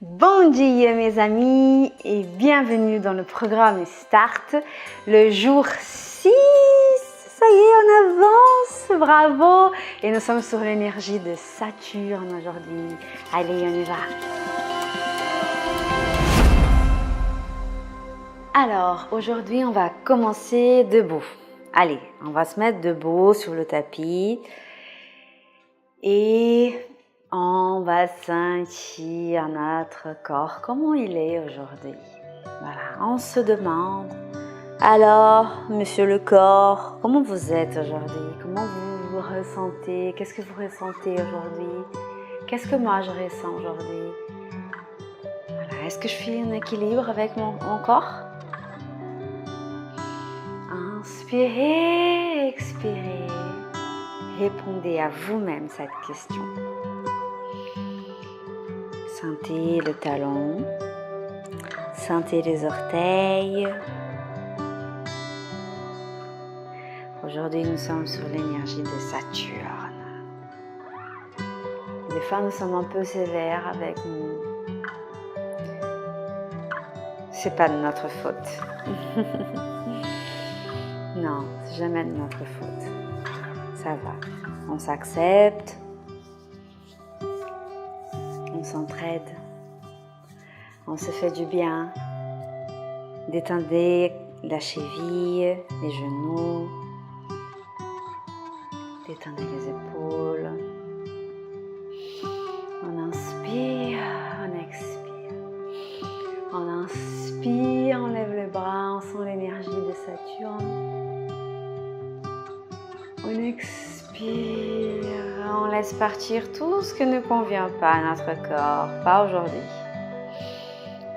Bon dia mes amis et bienvenue dans le programme Start, le jour 6, ça y est on avance, bravo! Et nous sommes sur l'énergie de Saturne aujourd'hui, allez on y va! Alors aujourd'hui on va commencer debout, allez on va se mettre debout sur le tapis et on va sentir notre corps, comment il est aujourd'hui. Voilà, on se demande, alors, monsieur le corps, comment vous êtes aujourd'hui? Comment vous vous ressentez? Qu'est-ce que vous ressentez aujourd'hui? Qu'est-ce que moi je ressens aujourd'hui? Voilà, est-ce que je suis en équilibre avec mon corps? Inspirez, expirez. Répondez à vous-même cette question. Sentez le talon, sentez les orteils. Aujourd'hui, nous sommes sur l'énergie de Saturne. Des fois, nous sommes un peu sévères avec nous. C'est pas de notre faute. Non, c'est jamais de notre faute. Ça va, on s'accepte. On s'entraide, on se fait du bien, détendez la cheville, les genoux, détendez les épaules, on inspire, on expire, on inspire, on lève les bras, on sent l'énergie de Saturne, on expire. On laisse partir tout ce qui ne convient pas à notre corps, pas aujourd'hui,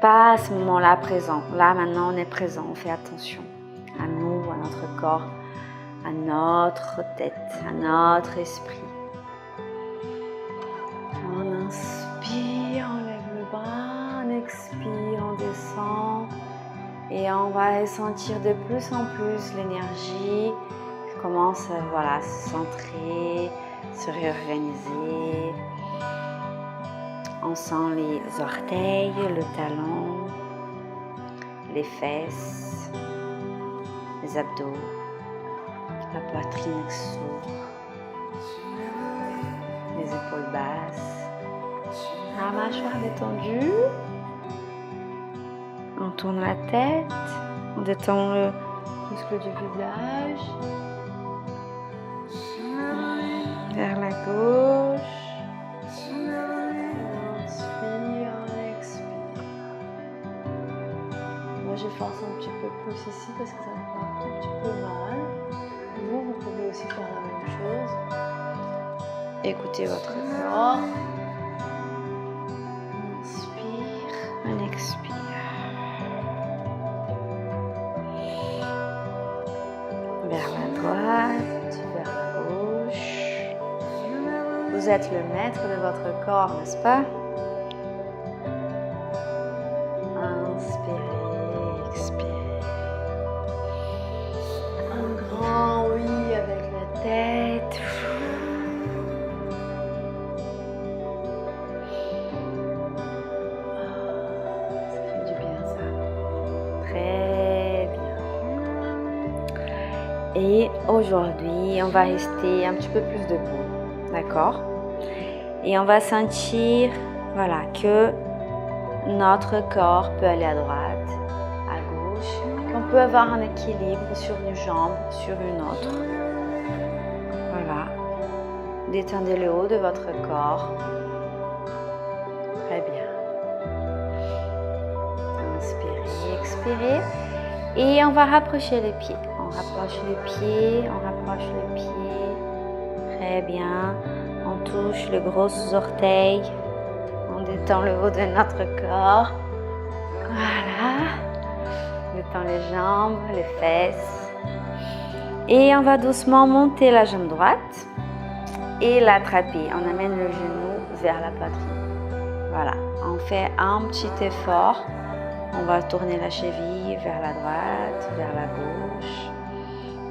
pas à ce moment-là présent. Là maintenant on est présent, on fait attention à nous, à notre corps, à notre tête, à notre esprit. On inspire, on lève le bras, on expire, on descend et on va ressentir de plus en plus l'énergie qui commence à se centrer, se réorganiser. On sent les orteils, le talon, les fesses, les abdos, la poitrine qui s'ouvre, les épaules basses, la mâchoire détendue. On tourne la tête, on détend le muscle du visage. Vers la gauche, on inspire, on expire. Moi je force un petit peu plus ici parce que ça me fait un tout petit peu mal. Vous pouvez aussi faire la même chose. Écoutez votre corps. On inspire, on expire. Vers la droite, vers la gauche. Vous êtes le maître de votre corps, n'est-ce pas? Inspirez, expirez. Un grand oui avec la tête. Ça fait du bien ça. Très bien. Et aujourd'hui, on va rester un petit peu plus debout. D'accord? Et on va sentir que notre corps peut aller à droite, à gauche, qu'on peut avoir un équilibre sur une jambe, sur une autre. Voilà. Détendez le haut de votre corps. Très bien. Inspirez, expirez. Et on va rapprocher les pieds. On rapproche les pieds, on rapproche les pieds. Très bien. On touche les grosses orteils. On détend le haut de notre corps. Voilà. On détend les jambes, les fesses. Et on va doucement monter la jambe droite et l'attraper. On amène le genou vers la poitrine. Voilà. On fait un petit effort. On va tourner la cheville vers la droite, vers la gauche.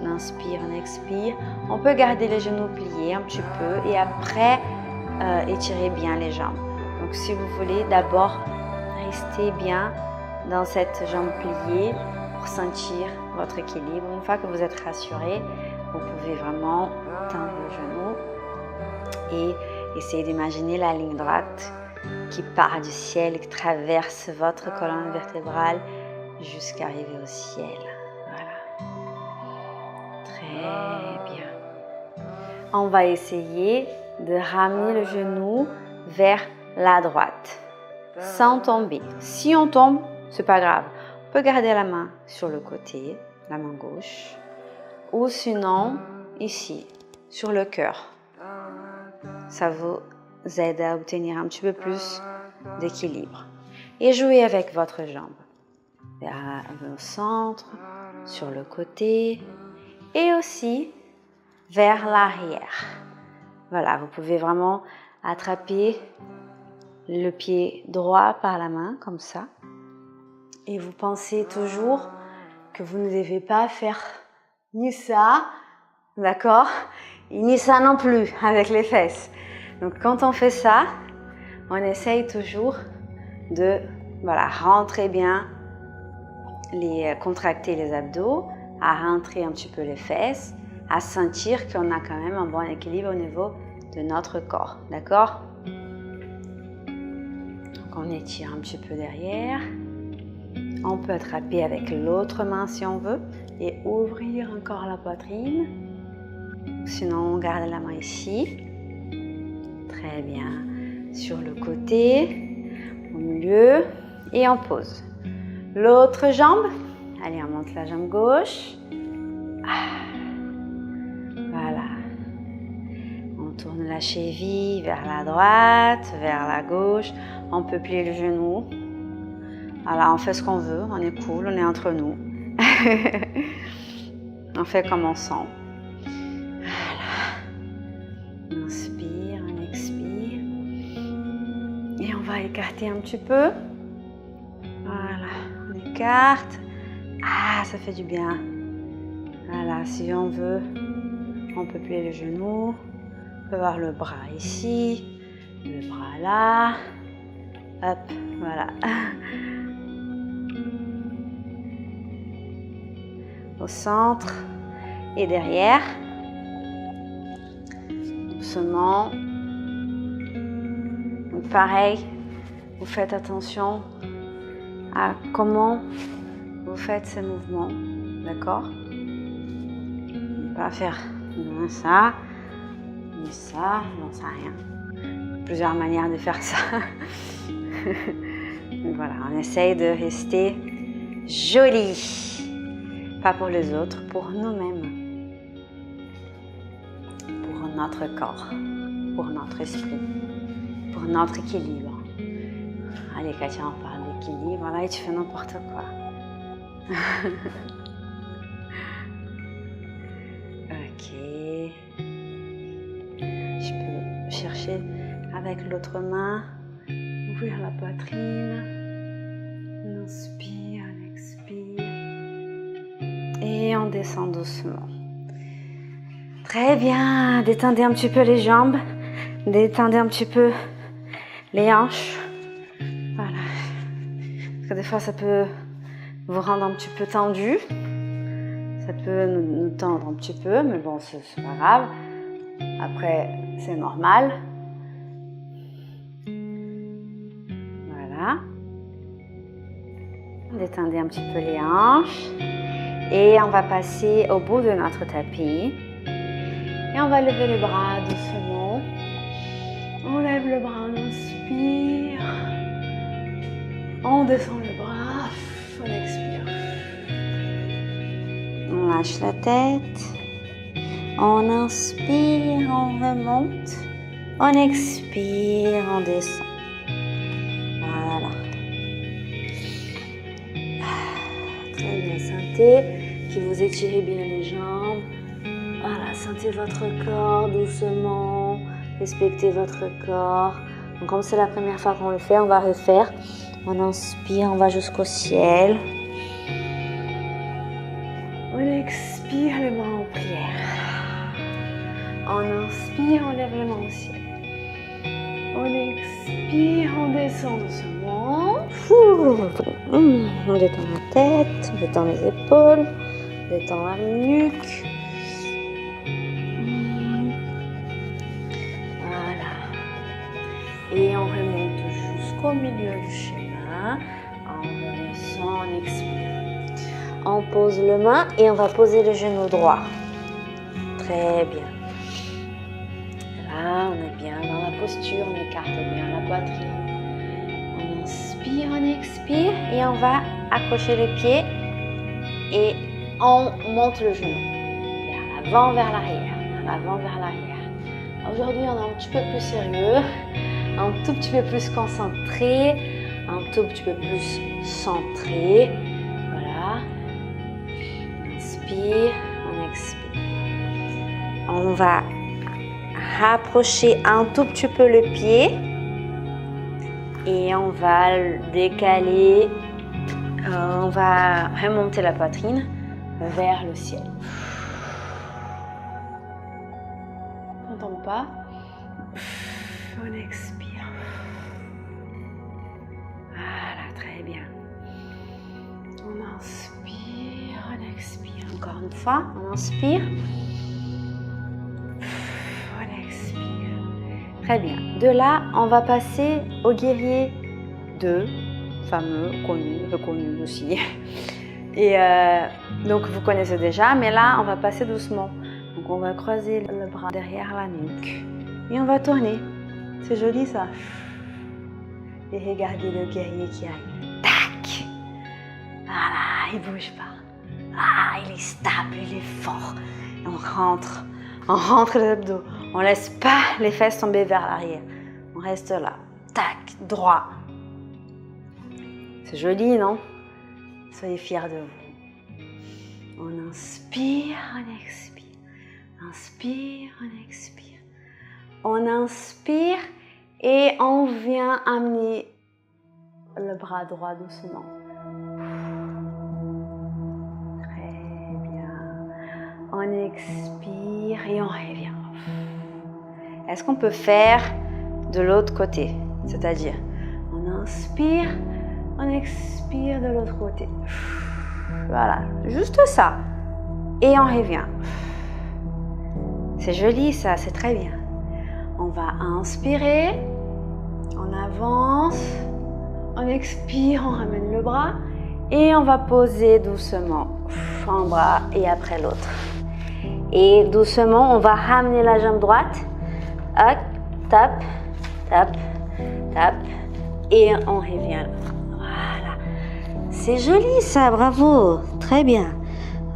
On inspire, on expire. On peut garder les genoux pliés un petit peu et après étirer bien les jambes. Donc si vous voulez, d'abord rester bien dans cette jambe pliée pour sentir votre équilibre. Une fois que vous êtes rassuré, vous pouvez vraiment tendre le genou et essayer d'imaginer la ligne droite qui part du ciel, qui traverse votre colonne vertébrale jusqu'à arriver au ciel. Voilà. Très bien. On va essayer de ramener le genou vers la droite sans tomber. Si on tombe, c'est pas grave. On peut garder la main sur le côté, la main gauche, ou sinon ici, sur le cœur. Ça vous aide à obtenir un petit peu plus d'équilibre. Et jouez avec votre jambe. Vers le centre, sur le côté et aussi vers l'arrière. Voilà, vous pouvez vraiment attraper le pied droit par la main, comme ça. Et vous pensez toujours que vous ne devez pas faire ni ça, d'accord, ni ça non plus avec les fesses. Donc quand on fait ça, on essaye toujours de rentrer bien, contracter les abdos, à rentrer un petit peu les fesses, à sentir qu'on a quand même un bon équilibre au niveau de notre corps, d'accord? Donc on étire un petit peu derrière. On peut attraper avec l'autre main si on veut et ouvrir encore la poitrine. Sinon, on garde la main ici. Très bien. Sur le côté, au milieu et on pose. L'autre jambe. Allez, on monte la jambe gauche. Voilà. On tourne la cheville vers la droite, vers la gauche. On peut plier le genou. Voilà, on fait ce qu'on veut, on est cool, on est entre nous. On fait comme on sent. Voilà. On inspire, on expire. Et on va écarter un petit peu. Voilà, on écarte. Ah, ça fait du bien. Voilà, si on veut, on peut plier le genou. On peut avoir le bras ici, le bras là. Hop, voilà. Au centre et derrière. Doucement. Donc pareil, vous faites attention à comment vous faites ces mouvements, d'accord? Ne pas faire ni ça, ni ça, j'en sais rien. Plusieurs manières de faire ça. Donc voilà, on essaye de rester joli. Pas pour les autres, pour nous-mêmes. Pour notre corps, pour notre esprit, pour notre équilibre. Allez, Katia, on parle d'équilibre, là, et tu fais n'importe quoi. Ok. Je peux chercher avec l'autre main, ouvrir la poitrine. On inspire, on expire. Et on descend doucement. Très bien. Détendez un petit peu les jambes. Détendez un petit peu les hanches. Voilà. Parce que des fois, ça peut vous rendre un petit peu tendu. Ça peut nous tendre un petit peu, mais bon, c'est pas grave. Après, c'est normal. Voilà. Détendez un petit peu les hanches. Et on va passer au bout de notre tapis. Et on va lever les bras doucement. On lève le bras, on inspire. On descend le bras, on expire. On lâche la tête. On inspire, on remonte. On expire, on descend. Voilà. Très bien, sentez que vous étirez bien les jambes. Voilà, sentez votre corps doucement. Respectez votre corps. Donc, comme c'est la première fois qu'on le fait, on va refaire. On inspire, on va jusqu'au ciel. On expire, les bras en prière. On inspire, on lève les mains au ciel. On expire, on descend doucement. On détend la tête, on détend les épaules, on détend la nuque. Voilà. Et on remonte jusqu'au milieu du schéma. On redescend, on expire. On pose le main et on va poser le genou droit. Très bien. Là, on est bien dans la posture, on écarte bien la poitrine. On inspire, on expire et on va accrocher les pieds et on monte le genou. Vers l'avant, vers l'arrière. Vers l'avant, vers l'arrière. Aujourd'hui, on est un petit peu plus sérieux, un tout petit peu plus concentré, un tout petit peu plus centré. Voilà. On inspire, on expire. On va rapprocher un tout petit peu le pied et on va le décaler, on va remonter la poitrine vers le ciel. On ne tombe pas, on expire. Voilà, très bien. On inspire, on expire. Encore une fois, on inspire. Très bien. De là, on va passer au guerrier 2, fameux, connu, reconnu aussi. Et donc, vous connaissez déjà, mais là, on va passer doucement. Donc, on va croiser le bras derrière la nuque. Et on va tourner. C'est joli, ça. Et regardez le guerrier qui arrive. Tac! Voilà, il ne bouge pas. Ah, il est stable, il est fort. Et on rentre les abdos. On ne laisse pas les fesses tomber vers l'arrière. On reste là. Tac, droit. C'est joli, non? Soyez fiers de vous. On inspire, on expire. Inspire, on expire. On inspire et on vient amener le bras droit doucement. Très bien. On expire et on revient. Est-ce qu'on peut faire de l'autre côté? C'est-à-dire, on inspire, on expire de l'autre côté. Voilà, juste ça. Et on revient. C'est joli ça, c'est très bien. On va inspirer, on avance, on expire, on ramène le bras et on va poser doucement un bras et après l'autre. Et doucement, on va ramener la jambe droite. Hop, tape, tape, tape, et on revient. Voilà. C'est joli ça, bravo. Très bien.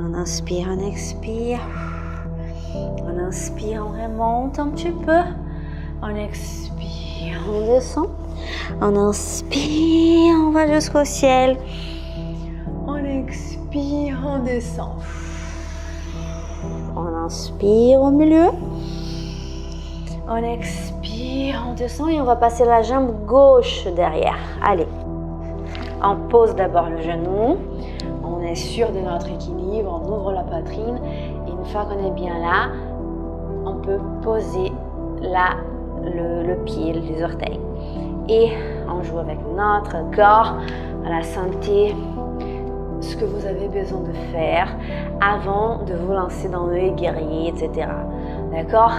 On inspire, on expire. On inspire, on remonte un petit peu. On expire, on descend. On inspire, on va jusqu'au ciel. On expire, on descend. On inspire au milieu. On expire, on descend et on va passer la jambe gauche derrière. Allez, on pose d'abord le genou. On est sûr de notre équilibre, on ouvre la poitrine. Et une fois qu'on est bien là, on peut poser là le pied, les orteils. Et on joue avec notre corps. Voilà, sentez ce que vous avez besoin de faire avant de vous lancer dans le guerrier, etc. D'accord?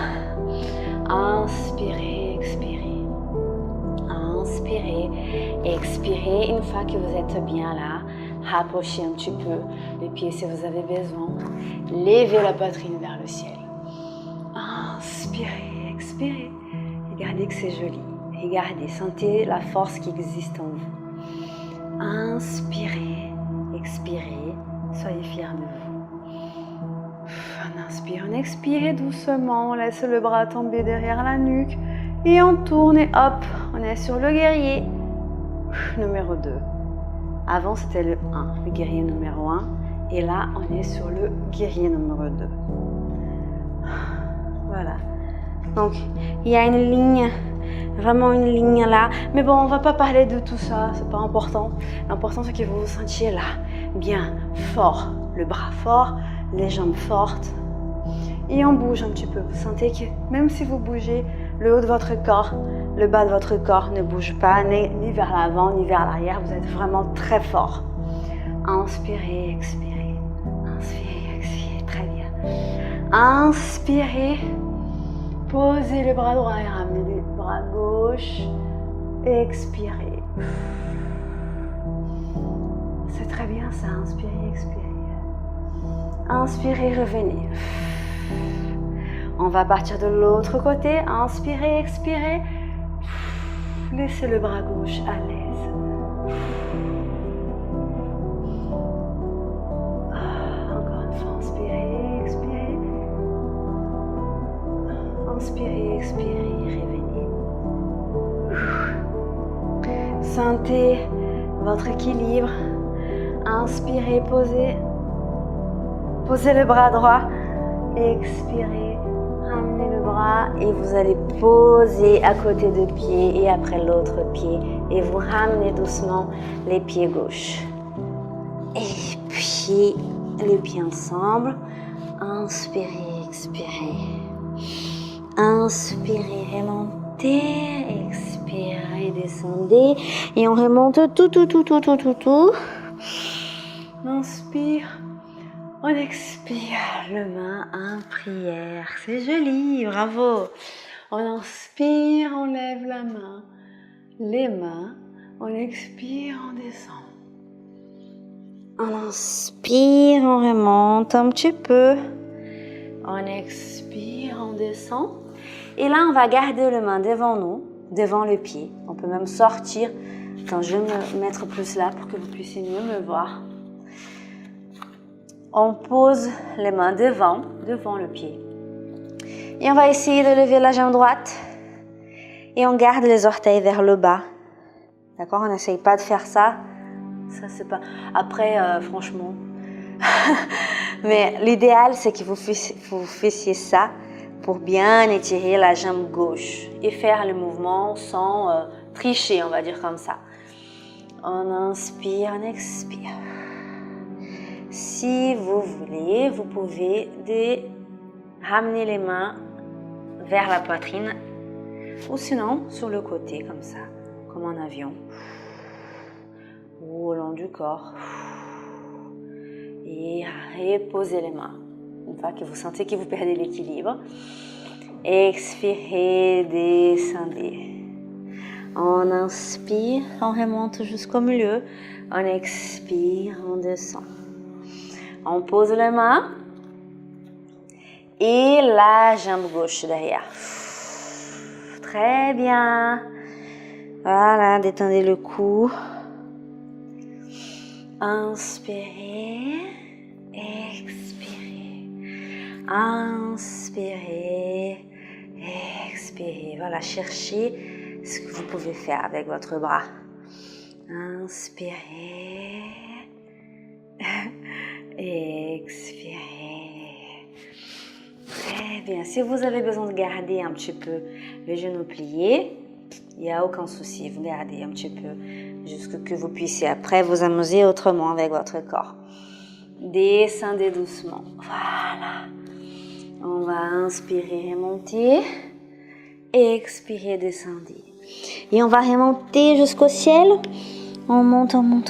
Inspirez, expirez. Inspirez, expirez. Une fois que vous êtes bien là, rapprochez un petit peu les pieds si vous avez besoin. Levez la poitrine vers le ciel. Inspirez, expirez. Regardez que c'est joli. Regardez, sentez la force qui existe en vous. Inspirez, expirez. Soyez fiers de vous. On inspire, on expire doucement, on laisse le bras tomber derrière la nuque et on tourne et hop, on est sur le guerrier numéro 2. Avant c'était le 1, le guerrier numéro 1 et là on est sur le guerrier numéro 2. Voilà. Donc il y a une ligne, vraiment une ligne là, mais bon on va pas parler de tout ça, c'est pas important. L'important c'est que vous vous sentiez là, bien, fort, le bras fort, les jambes fortes et on bouge un petit peu. Vous sentez que même si vous bougez, le haut de votre corps, le bas de votre corps ne bouge pas, ni vers l'avant, ni vers l'arrière. Vous êtes vraiment très fort. Inspirez, expirez. Inspirez, expirez. Très bien. Inspirez. Posez le bras droit et ramenez le bras gauche. Expirez. C'est très bien ça. Inspirez, expirez. Inspirez, revenez. On va partir de l'autre côté. Inspirez, expirez. Laissez le bras gauche à l'aise. Encore une fois, inspirez, expirez. Inspirez, expirez, revenez. Sentez votre équilibre. Inspirez, posez. Posez le bras droit. Expirez. Ramenez le bras et vous allez poser à côté de pied et après l'autre pied. Et vous ramenez doucement les pieds gauche. Et puis les pieds ensemble. Inspirez, expirez. Inspirez, remontez. Expirez, descendez. Et on remonte tout. Inspire. On expire le main en prière. C'est joli, bravo. On inspire, on lève la main, les mains. On expire, on descend. On inspire, on remonte un petit peu. On expire, on descend. Et là, on va garder les mains devant nous, devant le pied. On peut même sortir. Attends, je vais me mettre plus là pour que vous puissiez mieux me voir. On pose les mains devant le pied. Et on va essayer de lever la jambe droite. Et on garde les orteils vers le bas. D'accord? On n'essaye pas de faire ça. Ça, c'est pas... Après, franchement... Mais l'idéal, c'est que vous fassiez ça pour bien étirer la jambe gauche. Et faire le mouvement sans tricher, on va dire comme ça. On inspire, on expire. Si vous voulez, vous pouvez ramener les mains vers la poitrine ou sinon sur le côté comme ça, comme un avion, ou au long du corps. Et reposez les mains. Une fois que vous sentez que vous perdez l'équilibre, expirez, descendez. On inspire, on remonte jusqu'au milieu. On expire, on descend. On pose les mains et la jambe gauche derrière. Très bien. Voilà, détendez le cou. Inspirez, expirez. Inspirez, expirez. Voilà, cherchez ce que vous pouvez faire avec votre bras. Inspirez. Expirez. Très bien. Si vous avez besoin de garder un petit peu le genou plié, il n'y a aucun souci. Vous gardez un petit peu jusqu'à ce que vous puissiez après vous amuser autrement avec votre corps. Descendez doucement. Voilà. On va inspirer, remonter. Expirer, descendez. Et on va remonter jusqu'au ciel. On monte, on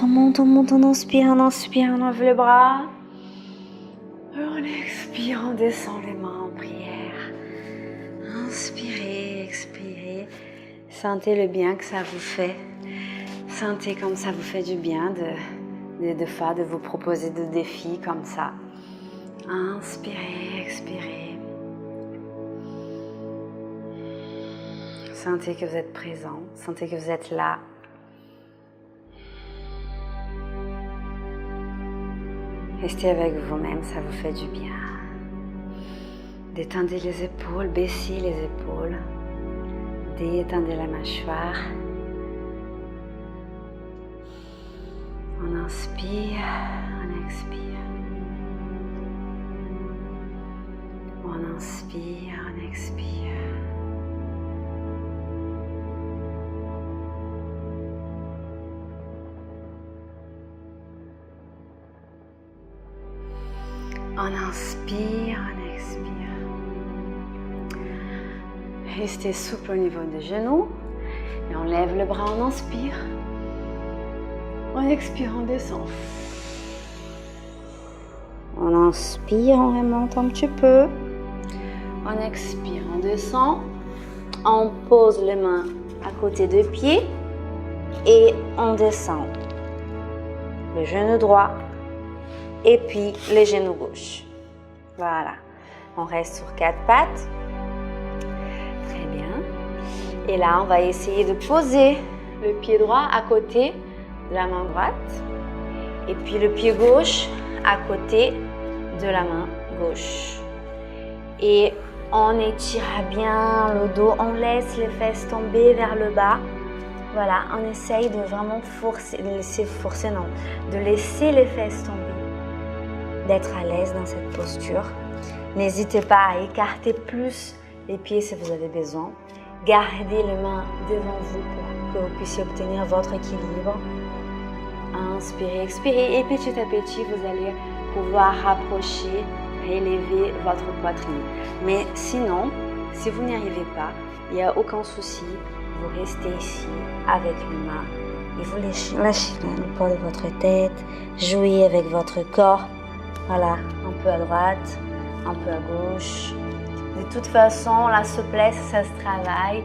inspire, on lève les bras. On expire, on descend les mains en prière. Inspirez, expirez. Sentez le bien que ça vous fait. Sentez comme ça vous fait du bien de vous proposer des défis comme ça. Inspirez, expirez. Sentez que vous êtes présent. Sentez que vous êtes là. Restez avec vous-même, ça vous fait du bien. Détendez les épaules, baissez les épaules. Détendez la mâchoire. On inspire, on expire. On inspire, on expire. On inspire, on expire. Restez souple au niveau des genoux. Et on lève le bras, on inspire. On expire, on descend. On inspire, on remonte un petit peu. On expire, on descend. On pose les mains à côté des pieds. Et on descend. Le genou droit. Et puis les genoux gauche. Voilà. On reste sur 4 pattes. Très bien. Et là, on va essayer de poser le pied droit à côté de la main droite. Et puis le pied gauche à côté de la main gauche. Et on étire bien le dos. On laisse les fesses tomber vers le bas. Voilà, on essaye de vraiment de laisser les fesses tomber. D'être à l'aise dans cette posture. N'hésitez pas à écarter plus les pieds si vous avez besoin. Gardez les mains devant vous pour que vous puissiez obtenir votre équilibre. Inspirez, expirez et petit à petit, vous allez pouvoir rapprocher, élever votre poitrine. Mais sinon, si vous n'y arrivez pas, il n'y a aucun souci. Vous restez ici avec les mains et vous lâchez le poids de votre tête. Jouez avec votre corps. Voilà, un peu à droite, un peu à gauche. De toute façon, la souplesse, ça se travaille.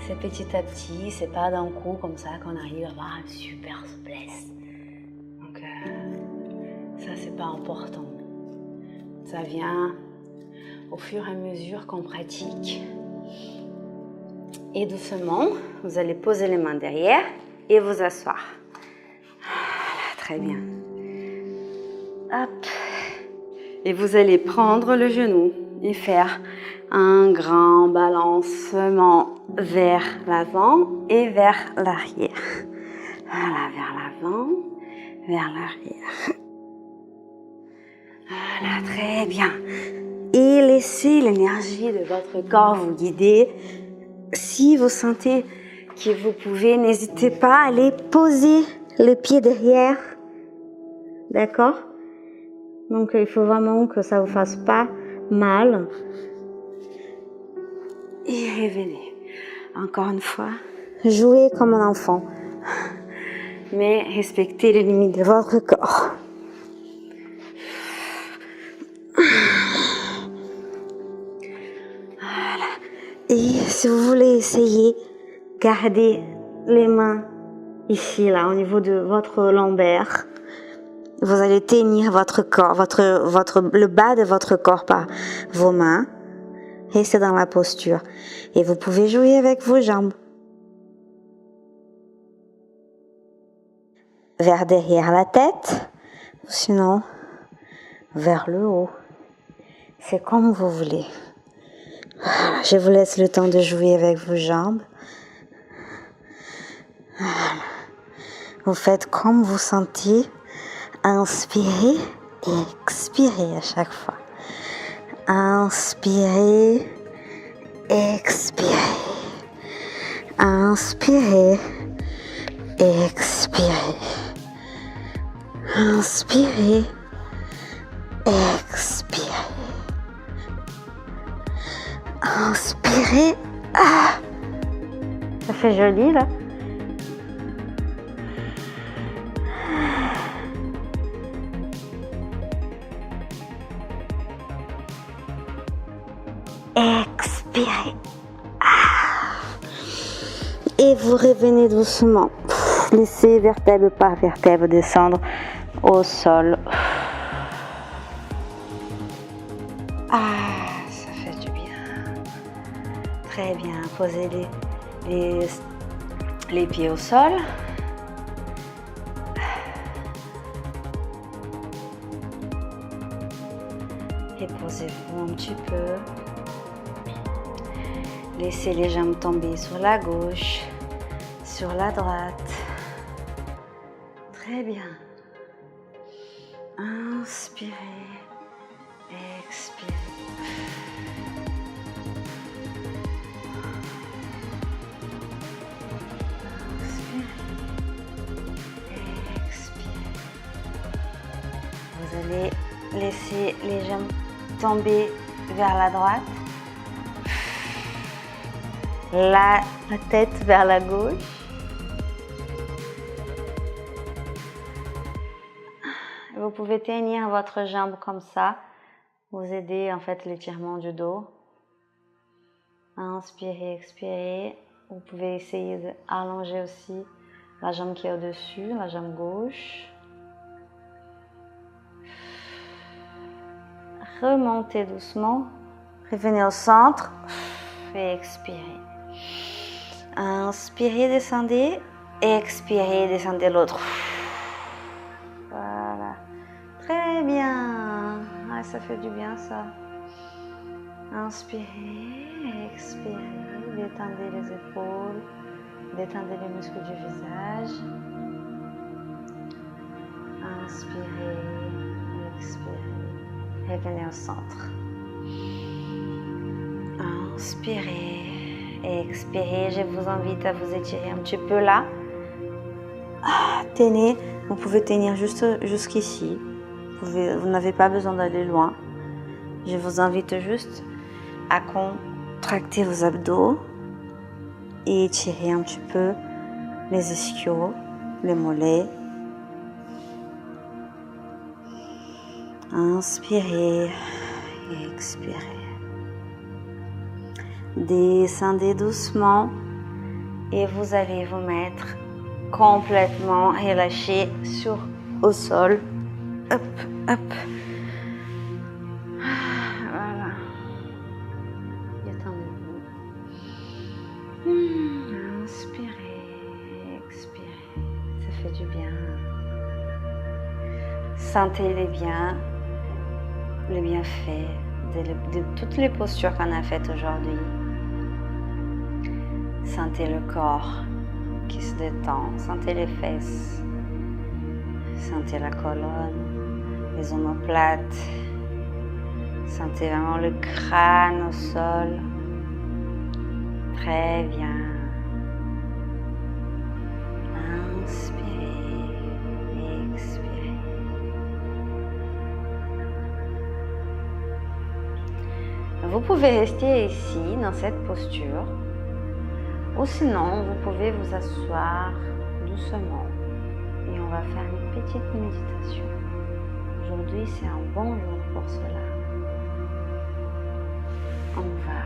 C'est petit à petit, c'est pas d'un coup comme ça qu'on arrive à avoir une super souplesse. Donc, ça, c'est pas important. Ça vient au fur et à mesure qu'on pratique. Et doucement, vous allez poser les mains derrière et vous asseoir. Voilà, très bien. Hop. Et vous allez prendre le genou et faire un grand balancement vers l'avant et vers l'arrière. Voilà, vers l'avant, vers l'arrière. Voilà, très bien. Et laissez l'énergie de votre corps vous guider. Si vous sentez que vous pouvez, n'hésitez pas à aller poser le pied derrière. D'accord ? Donc, il faut vraiment que ça ne vous fasse pas mal. Et revenez. Encore une fois, jouez comme un enfant. Mais respectez les limites de votre corps. Voilà. Et si vous voulez essayer, gardez les mains ici, là, au niveau de votre lombaire. Vous allez tenir votre corps, le bas de votre corps par vos mains. Restez dans la posture. Et vous pouvez jouer avec vos jambes. Vers derrière la tête, ou sinon vers le haut. C'est comme vous voulez. Voilà, je vous laisse le temps de jouer avec vos jambes. Voilà. Vous faites comme vous sentez. Inspirez et expirez à chaque fois. Inspirez, expirez. Inspirez, expirez. Inspirez, expirez. Inspirez. Ah, ça fait joli là. Expirez. Et vous revenez doucement. Laissez vertèbre par vertèbre descendre au sol. Ça fait du bien. Très bien. Posez les pieds au sol. Et posez-vous un petit peu. Laissez les jambes tomber sur la gauche, sur la droite. Très bien. Inspirez, expirez. Inspirez, expirez. Vous allez laisser les jambes tomber vers la droite. la tête vers la gauche. Vous pouvez tenir votre jambe comme ça. Vous aidez en fait l'étirement du dos. Inspirez, expirez. Vous pouvez essayer d'allonger aussi la jambe qui est au-dessus, la jambe gauche. Remontez doucement. Revenez au centre. Et expirez. Inspirez, descendez. Expirez, descendez l'autre. Voilà. Très bien. Ah, ça fait du bien ça. Inspirez, expirez. Détendez les épaules. Détendez les muscles du visage. Inspirez, expirez. Revenez au centre. Inspirez et expirez. Je vous invite à vous étirer un petit peu là. Tenez. Vous pouvez tenir juste jusqu'ici. Vous n'avez pas besoin d'aller loin. Je vous invite juste à contracter vos abdos et étirer un petit peu les ischios, les mollets. Inspirez et expirez. Descendez doucement et vous allez vous mettre complètement relâché au sol. Hop, hop. Voilà. Détendez-vous. Inspirez, expirez. Ça fait du bien. Sentez les biens, le bienfait de toutes les postures qu'on a faites aujourd'hui. Sentez le corps qui se détend. Sentez les fesses. Sentez la colonne, les omoplates. Sentez vraiment le crâne au sol. Très bien. Inspirez et expirez. Vous pouvez rester ici dans cette posture. Ou sinon, vous pouvez vous asseoir doucement et on va faire une petite méditation. Aujourd'hui, c'est un bon jour pour cela. On va.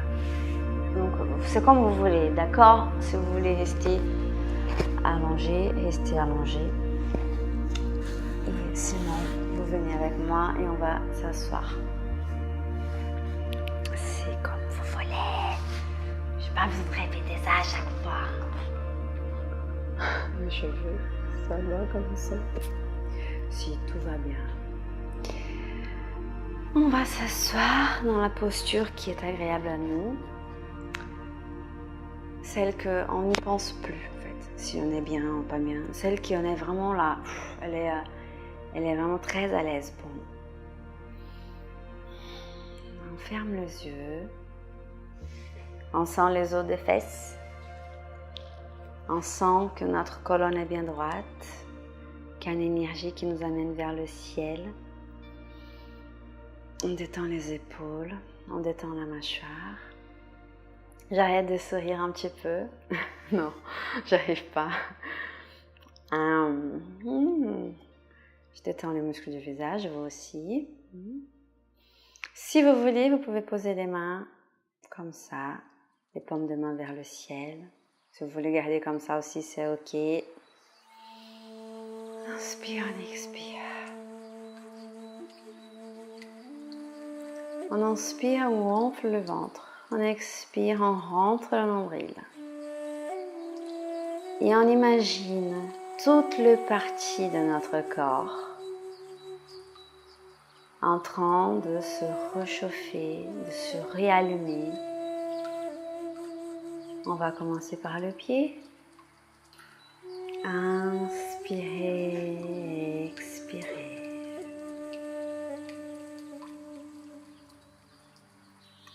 Donc, c'est comme vous voulez, d'accord? Si vous voulez rester allongé, restez allongé. Et sinon, vous venez avec moi et on va s'asseoir. C'est comme vous voulez. Je n'ai pas besoin de répéter ça à chaque fois. Mes cheveux, ça va comme ça. Si tout va bien. On va s'asseoir dans la posture qui est agréable à nous. Celle qu'on n'y pense plus, en fait. Si on est bien ou pas bien. Celle qui en est vraiment là. Elle est vraiment très à l'aise pour nous. On ferme les yeux. On sent les os des fesses. On sent que notre colonne est bien droite, qu'il y a une énergie qui nous amène vers le ciel. On détend les épaules, on détend la mâchoire. J'arrête de sourire un petit peu. Non, j'arrive pas. Je détends les muscles du visage, vous aussi. Si vous voulez, vous pouvez poser les mains comme ça. Les paumes de main vers le ciel. Si vous voulez garder comme ça aussi, c'est ok. Inspire, on expire. On inspire, on gonfle le ventre. On expire, on rentre le nombril. Et on imagine toutes les parties de notre corps en train de se réchauffer, de se réallumer. On va commencer par le pied. Inspirez, expirez.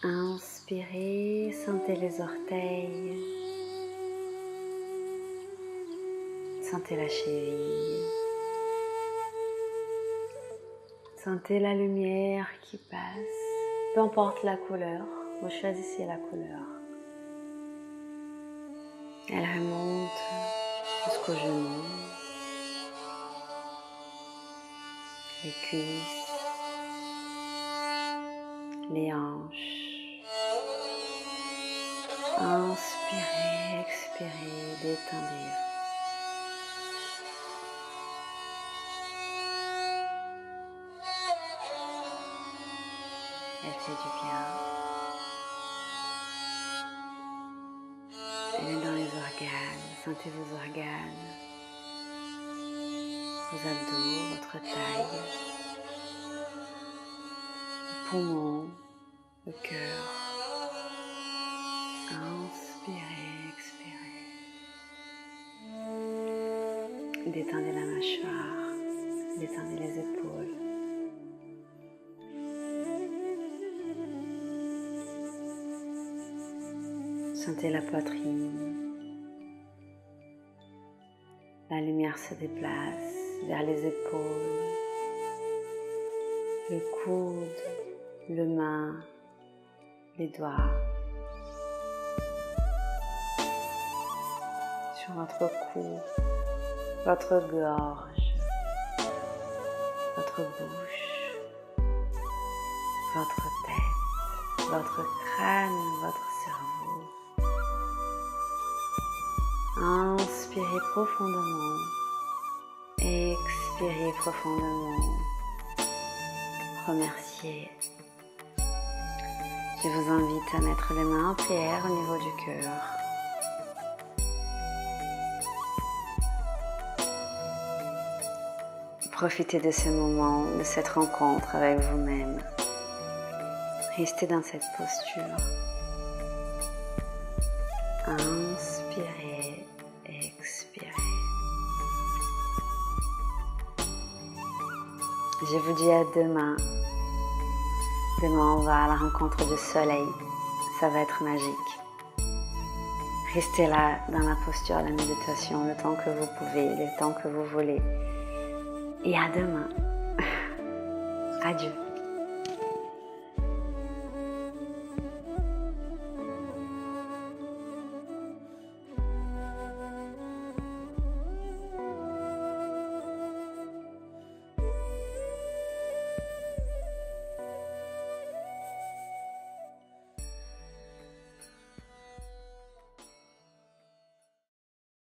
Inspirez, sentez les orteils. Sentez la cheville. Sentez la lumière qui passe. Peu importe la couleur, vous choisissez la couleur. Elle remonte jusqu'aux genoux, les cuisses, les hanches. Inspirez, expirez, détendez-vous. Elle fait du bien. Elle est dans les organes. Sentez vos organes, vos abdos, votre taille, le poumon, le cœur. Inspirez, expirez. Détendez la mâchoire, détendez les épaules. Sentez la poitrine. La lumière se déplace vers les épaules, le coude, le main, les doigts. Sur votre cou, votre gorge, votre bouche, votre tête, votre crâne, votre cerveau. Inspirez profondément, expirez profondément. Remerciez. Je vous invite à mettre les mains en prière au niveau du cœur. Profitez de ce moment, de cette rencontre avec vous-même. Restez dans cette posture. Inspirez, expirez. Je vous dis à demain. Demain, on va à la rencontre du soleil. Ça va être magique. Restez là dans la posture de la méditation le temps que vous pouvez, le temps que vous voulez. Et à demain. Adieu.